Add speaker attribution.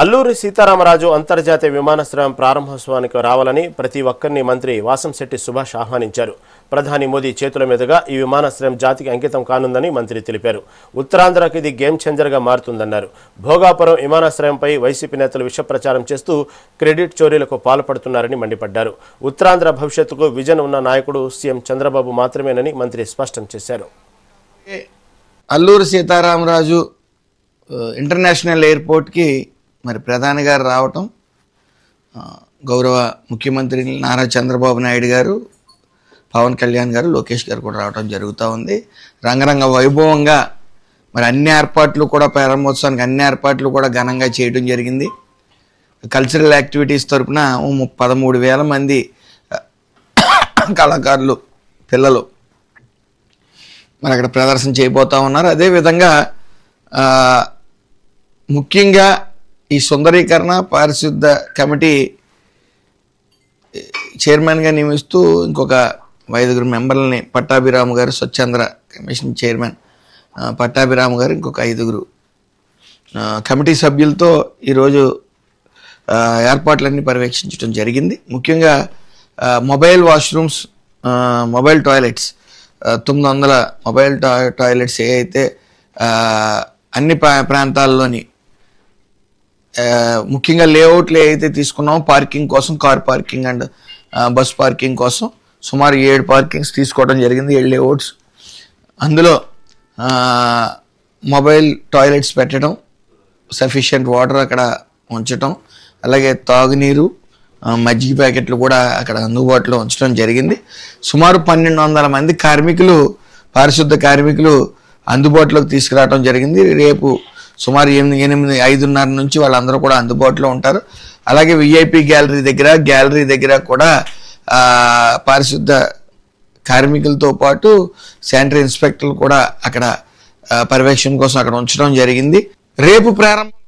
Speaker 1: అల్లూరి సీతారామరాజు అంతర్జాతీయ విమానాశ్రయం ప్రారంభోత్సవానికి రావాలని ప్రతి ఒక్కరిని మంత్రి వాసంశెట్టి సుభాష్ ఆహ్వానించారు. ప్రధాని మోదీ చేతుల మీదుగా ఈ విమానాశ్రయం జాతికి అంకితం కానుందని మంత్రి తెలిపారు. ఉత్తరాంధ్రకి ఇది గేమ్ చేంజర్గా మారుతుందన్నారు. భోగాపురం విమానాశ్రయంపై వైసీపీ నేతలు విష ప్రచారం చేస్తూ క్రెడిట్ చోరీలకు పాల్పడుతున్నారని మండిపడ్డారు. ఉత్తరాంధ్ర భవిష్యత్తుకు విజన్ ఉన్న నాయకుడు సీఎం చంద్రబాబు మాత్రమేనని మంత్రి స్పష్టం చేశారు.
Speaker 2: అల్లూరి సీతారామరాజు ఇంటర్నేషనల్ ఎయిర్పోర్ట్కి మరి ప్రధాని గారు రావటం, గౌరవ ముఖ్యమంత్రి నారా చంద్రబాబు నాయుడు గారు, పవన్ కళ్యాణ్ గారు, లోకేష్ గారు కూడా రావడం జరుగుతూ ఉంది. రంగరంగ వైభవంగా మరి అన్ని ఏర్పాట్లు కూడా ప్రారంభోత్సవానికి అన్ని ఏర్పాట్లు కూడా ఘనంగా చేయడం జరిగింది. కల్చరల్ యాక్టివిటీస్ తరఫున 13,000 మంది కళాకారులు పిల్లలు మరి అక్కడ ప్రదర్శన చేయబోతూ ఉన్నారు. అదేవిధంగా ముఖ్యంగా ఈ సుందరీకరణ పారిశుద్ధ కమిటీ చైర్మన్గా నియమిస్తూ ఇంకొక 5 మెంబర్లని పట్టాభిరాము గారు, స్వచ్ఛంద్ర కమిషన్ చైర్మన్ పట్టాభిరాము గారు, ఇంకొక 5 కమిటీ సభ్యులతో ఈరోజు ఏర్పాట్లన్నీ పర్యవేక్షించడం జరిగింది. ముఖ్యంగా mobile washrooms, mobile toilets 900 mobile toilets ఏ అయితే అన్ని ప్రాంతాల్లోని ముఖ్యంగా లేఅవుట్లు ఏవైతే తీసుకున్నామో పార్కింగ్ కోసం, car parking and bus parking కోసం సుమారు 7 పార్కింగ్స్ తీసుకోవడం జరిగింది, 7 లేఅవుట్స్. అందులో మొబైల్ టాయిలెట్స్ పెట్టడం, సఫిషియెంట్ వాటర్ అక్కడ ఉంచడం, అలాగే తాగునీరు, మజ్జిగ ప్యాకెట్లు కూడా అక్కడ అందుబాటులో ఉంచడం జరిగింది. సుమారు 1,200 మంది కార్మికులు, పారిశుద్ధ కార్మికులు అందుబాటులోకి తీసుకురావడం జరిగింది. రేపు సుమారు 5:30 నుంచి వాళ్ళందరూ కూడా అందుబాటులో ఉంటారు. అలాగే విఐపి గ్యాలరీ దగ్గర కూడా పారిశుద్ధ కార్మికులతో పాటు శానిటరీ ఇన్స్పెక్టర్లు కూడా అక్కడ పర్యవేక్షణ కోసం అక్కడ ఉంచడం జరిగింది. రేపు ప్రారంభం